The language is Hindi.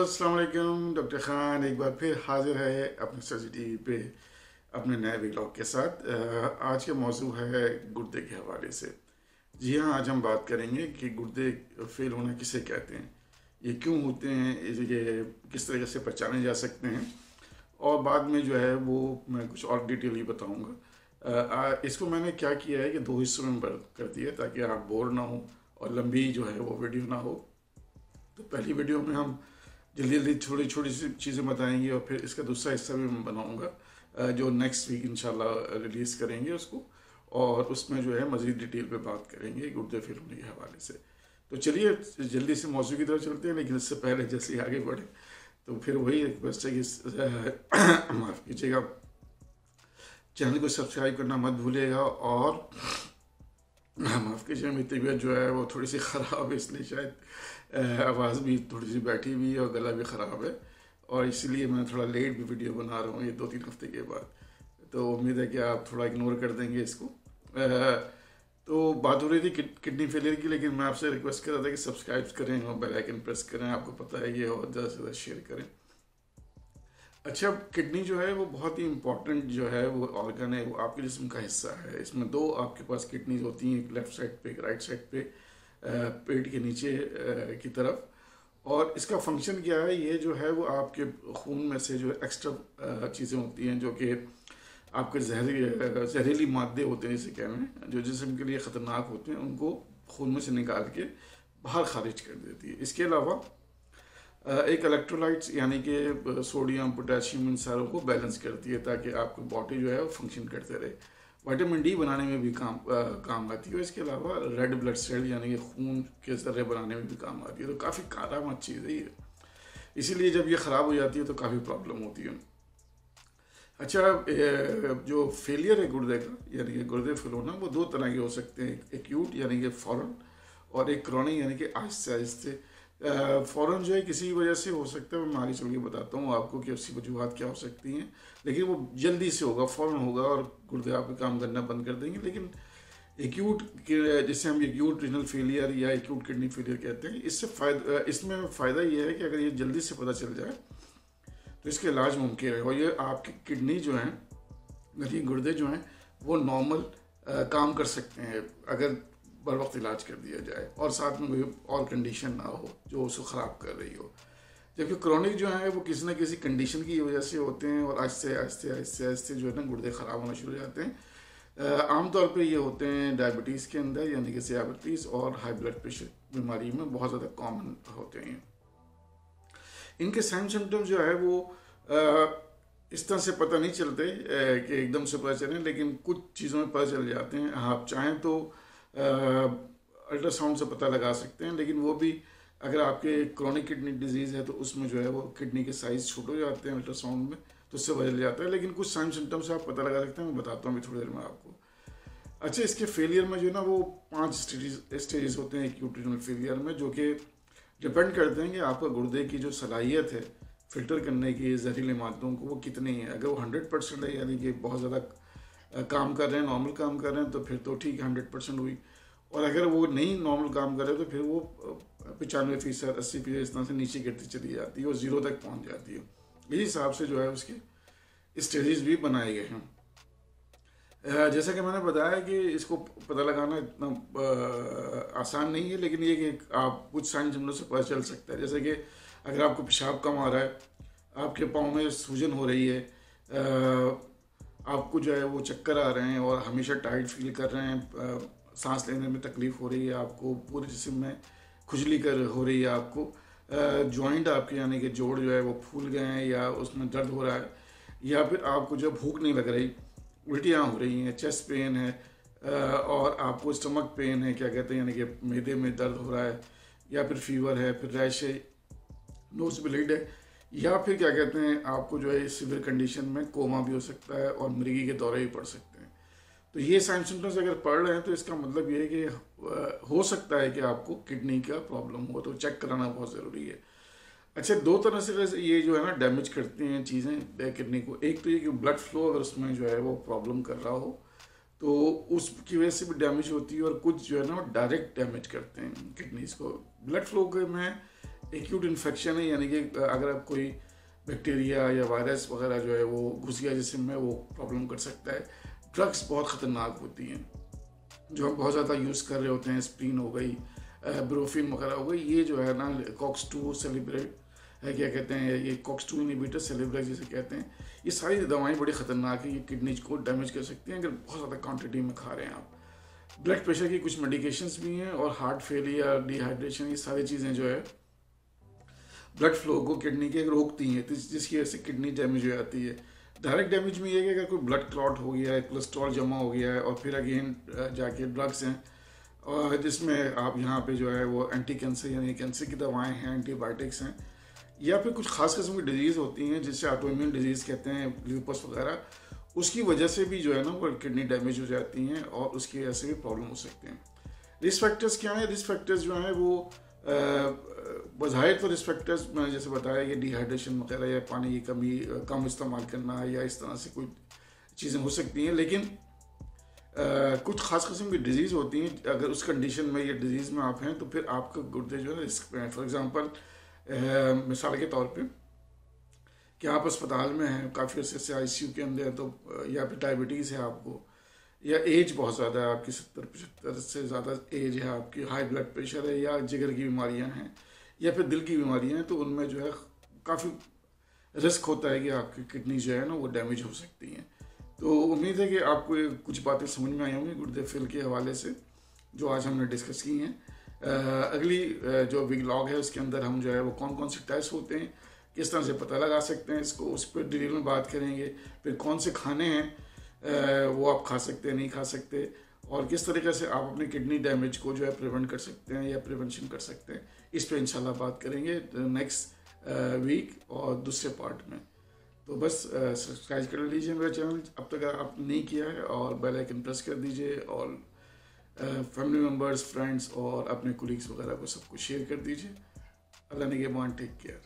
अस्सलाम वालेकुम। डॉक्टर ख़ान एक बार फिर हाजिर है अपने सर्जी टीवी पे अपने नए व्लॉग के साथ। आज का मौजू है गुर्दे के हवाले से। जी हाँ, आज हम बात करेंगे कि गुर्दे फेल होना किसे कहते हैं, ये क्यों होते हैं, ये किस तरीके से पहचाने जा सकते हैं, और बाद में जो है वो मैं कुछ और डिटेल ही बताऊँगा। इसको मैंने क्या किया है कि दो हिस्सों में कर दिया ताकि आप बोर ना हो और लंबी जो है वो वीडियो ना हो। तो पहली वीडियो में हम जल्दी जल्दी छोटी छोटी सी चीज़ें बताएंगे और फिर इसका दूसरा हिस्सा भी मैं बनाऊंगा जो नेक्स्ट वीक इंशाल्लाह रिलीज़ करेंगे उसको, और उसमें जो है मज़ीद डिटेल पे बात करेंगे गुर्दे फेल होने के हवाले से। तो चलिए जल्दी से मौजू की तरफ चलते हैं, लेकिन इससे पहले जैसे आगे बढ़े तो फिर वही रिक्वेस्ट है कि माफ़ कीजिएगा, चैनल को सब्सक्राइब करना मत भूलिएगा। और माफ़ कीजिए, मेरी तबीयत जो है वो थोड़ी सी ख़राब है, इसलिए शायद आवाज़ भी थोड़ी सी बैठी हुई है और गला भी ख़राब है, और इसीलिए मैं थोड़ा लेट भी वीडियो बना रहा हूँ ये 2-3 हफ्ते के बाद। तो उम्मीद है कि आप थोड़ा इग्नोर कर देंगे इसको। तो बात हो रही थी किडनी फेलियर की, लेकिन मैं आपसे रिक्वेस्ट कर रहा था कि सब्सक्राइब करें और बेल आइकन प्रेस करें, आपको पता है ये, और ज़्यादा से ज़्यादा शेयर करें। अच्छा, किडनी जो है वो बहुत ही इम्पोर्टेंट जो है वो ऑर्गन है, वो आपके जिस्म का हिस्सा है। इसमें दो आपके पास किडनीज होती हैं, एक लेफ्ट साइड पे, एक राइट साइड पे, पेट के नीचे की तरफ। और इसका फंक्शन क्या है, ये जो है वो आपके खून में से जो एक्स्ट्रा चीज़ें होती हैं जो कि आपके जहरीली मादे होते हैं, जिसे कहना जो जिस्म के लिए ख़तरनाक होते हैं, उनको खून में से निकाल के बाहर खारिज कर देती है। इसके अलावा एक इलेक्ट्रोलाइट्स यानी कि सोडियम, पोटेशियम, इन सारों को बैलेंस करती है ताकि आपकी बॉडी जो है वो फंक्शन करते रहे। विटामिन डी बनाने में भी काम आती है। इसके अलावा रेड ब्लड सेल यानी कि खून के ज़र्रे बनाने में भी काम आती है। तो काफ़ी कारआमद चीज़ है ये, इसीलिए जब ये ख़राब हो जाती है तो काफ़ी प्रॉब्लम होती है। अच्छा, जो फेलियर है गुर्दे का यानी कि गुर्दे फेल होना, वो दो तरह के हो सकते हैं, एक्यूट यानी कि फ़ौरन, और एक क्रॉनिक यानी कि आहिस्ते आहिस्ते। फ़ौरन जो है किसी वजह से हो सकता है, मैं आगे चल के बताता हूँ आपको कि उसकी वजूहत क्या हो सकती हैं, लेकिन वो जल्दी से होगा, फ़ौरन होगा और गुर्दे आपके काम करना बंद कर देंगे। लेकिन एक्यूट, जिसे हम एक्यूट रीनल फेलियर या एक्यूट किडनी फेलियर कहते हैं, इसमें फ़ायदा ये है कि अगर ये जल्दी से पता चल जाए तो इसका इलाज मुमकिन है, और ये आपकी किडनी जो है, यानी गुर्दे जो हैं, वो नॉर्मल काम कर सकते हैं अगर बर वक्त इलाज कर दिया जाए और साथ में कोई और कंडीशन ना हो जो उसको ख़राब कर रही हो। जबकि क्रॉनिक जो है वो किसी न किसी कंडीशन की वजह से होते हैं और आहिस्ते आहिस्ते आहिस्ते आहिस्ते जो है ना गुर्दे ख़राब होना शुरू हो जाते हैं। आमतौर पे ये होते हैं डायबिटीज़ के अंदर, यानी कि डायबिटीज़ और हाई ब्लड प्रेशर बीमारी में बहुत ज़्यादा कॉमन होते हैं। इनके साइन सिम्टम्स जो है वो इस तरह से पता नहीं चलते कि एकदम से पता चलें, लेकिन कुछ चीज़ों में पता चल जाते हैं। आप चाहें तो अल्ट्रासाउंड से पता लगा सकते हैं, लेकिन वो भी अगर आपके क्रॉनिक किडनी डिजीज़ है तो उसमें जो है वो किडनी के साइज़ छोटे हो जाते हैं अल्ट्रासाउंड में, तो उससे बदल जाता है। लेकिन कुछ साइन सिम्टम्स आप पता लगा सकते हैं, मैं बताता हूँ अभी थोड़ी देर में आपको। अच्छा, इसके फेलियर में जो है ना वो 5 स्टेजेस होते हैं एक्यूट रीनल फेलियर में, जो कि डिपेंड करते हैं कि आपका गुर्दे की जो सलाहियत है फ़िल्टर करने की जहरीले मादों को, वो कितनी है। अगर वो 100% है, यानी कि बहुत ज़्यादा काम कर रहे हैं, नॉर्मल काम कर रहे हैं, तो फिर तो ठीक है, 100% हुई। और अगर वो नहीं नॉर्मल काम कर रहे तो फिर वो 95%, 80% इस तरह से नीचे गिरती चली जाती है और 0 तक पहुंच जाती है। इस हिसाब से जो है उसके स्टेजेस भी बनाए गए हैं। जैसा कि मैंने बताया कि इसको पता लगाना इतना आसान नहीं है, लेकिन ये कि आप कुछ साइन सिम्टम्स से पता चल सकता है। जैसे कि अगर आपको पेशाब कम आ रहा है, आपके पाँव में सूजन हो रही है, आपको जो है वो चक्कर आ रहे हैं और हमेशा टाइट फील कर रहे हैं, सांस लेने में तकलीफ़ हो रही है आपको, पूरे जिस्म में खुजली हो रही है आपको, जॉइंट आपके यानी कि जोड़ जो है वो फूल गए हैं या उसमें दर्द हो रहा है, या फिर आपको जो भूख नहीं लग रही, उल्टियाँ हो रही हैं, चेस्ट पेन है, और आपको स्टमक पेन है, क्या कहते हैं, यानी कि मैदे में दर्द हो रहा है, या फिर फीवर है, फिर रैश है, नोज ब्लीड है, या फिर क्या कहते हैं आपको जो है सीवियर कंडीशन में कोमा भी हो सकता है और मृगी के दौरे भी पड़ सकते हैं। तो ये साइन सिम्टम्स अगर पढ़ रहे हैं तो इसका मतलब ये है कि हो सकता है कि आपको किडनी का प्रॉब्लम हो, तो चेक कराना बहुत ज़रूरी है। अच्छा, दो तरह से ये जो है ना डैमेज करती हैं चीज़ें किडनी को। एक तो ये कि ब्लड फ्लो अगर उसमें जो है वो प्रॉब्लम कर रहा हो तो उसकी वजह से भी डैमेज होती है, और कुछ जो है ना वो डायरेक्ट डैमेज करते हैं किडनीज को। ब्लड फ्लो के में एक्यूट इन्फेक्शन है, यानी कि अगर आप कोई बैक्टीरिया या वायरस वगैरह जो है वो घुस गया जिसम में, वो प्रॉब्लम कर सकता है। ड्रग्स बहुत ख़तरनाक होती हैं जो हम बहुत ज़्यादा यूज़ कर रहे होते हैं, स्प्रीन हो गई, ब्रोफिन वगैरह हो गई, ये जो है ना कॉक्स-2 सेलिब्रेट है, क्या कहते हैं, ये कॉक्स-2 इनहिबिटर सेलिब्रेट जिसे कहते हैं, ये सारी दवाएं बड़ी ख़तरनाक है, ये किडनी को डैमेज कर सकती हैं अगर बहुत ज़्यादा क्वांटिटी में खा रहे हैं आप। ब्लड प्रेशर की कुछ मेडिकेशंस भी हैं, और हार्ट फेलियर, डिहाइड्रेशन, ये सारी चीज़ें जो है ब्लड फ्लो को किडनी के रोकती हैं, जिसकी वजह से किडनी डैमेज हो जाती है। डायरेक्ट डैमेज में ये है कि अगर कोई ब्लड क्लॉट हो गया है, कोलेस्ट्रॉल जमा हो गया है, और फिर अगेन जाके ड्रग्स हैं, और जिसमें आप यहाँ पे जो है वो एंटी कैंसर यानी कैंसर की दवाएं हैं, एंटीबायोटिक्स हैं, या फिर कुछ खास किस्म की डिजीज़ होती हैं जिससे ऑटोइम्यून डिजीज़ कहते हैं, ल्यूपस वगैरह, उसकी वजह से भी जो है ना वो किडनी डैमेज हो जाती हैं, और उसकी वजह से भी प्रॉब्लम हो सकते हैं। रिस्क फैक्टर्स क्या हैं? रिस्क फैक्टर्स जो हैं वो बज़ाहिर तो रिस्क फैक्टर्स मैंने जैसे बताया कि डिहाइड्रेशन वगैरह या पानी की कमी, कम इस्तेमाल करना, या इस तरह से कोई चीज़ें हो सकती हैं, लेकिन कुछ खास किस्म की डिजीज़ होती हैं, अगर उस कंडीशन में या डिजीज़ में आप हैं तो फिर आपका गुर्दे जो है रिस्क पे हैं। फॉर एग्जांपल, मिसाल के तौर पे कि आप अस्पताल में हैं, काफ़ी अर्से से आईसीयू के अंदर हैं, तो या फिर डायबिटीज़ है आपको, या एज बहुत ज़्यादा है आपकी, 70-75 से ज़्यादा एज है आपकी, हाई ब्लड प्रेशर है, या जिगर की बीमारियां हैं, या फिर दिल की बीमारियां हैं, तो उनमें जो है काफ़ी रिस्क होता है कि आपकी किडनी जो है ना वो डैमेज हो सकती हैं। तो उम्मीद है कि आपको ये कुछ बातें समझ में आई होंगी गुर्दे फेल के हवाले से, जो आज हमने डिस्कस की हैं। अगली जो व्लॉग है उसके अंदर हम जो है वो कौन कौन से टेस्ट होते हैं, किस तरह से पता लगा सकते हैं इसको, उस पर डिटेल में बात करेंगे। फिर कौन से खाने हैं वो आप खा सकते हैं, नहीं खा सकते, और किस तरीके से आप अपनी किडनी डैमेज को जो है प्रिवेंट कर सकते हैं या प्रिवेंशन कर सकते हैं, इस पर इंशाल्लाह बात करेंगे नेक्स्ट वीक और दूसरे पार्ट में। तो बस सब्सक्राइब कर लीजिए मेरा चैनल अब तक आप नहीं किया है, और बेल आइकन प्रेस कर दीजिए, और फैमिली मेम्बर्स, फ्रेंड्स और अपने कोलीग्स वगैरह को सबको शेयर कर दीजिए। अल्लाह निगहबान, टेक केयर।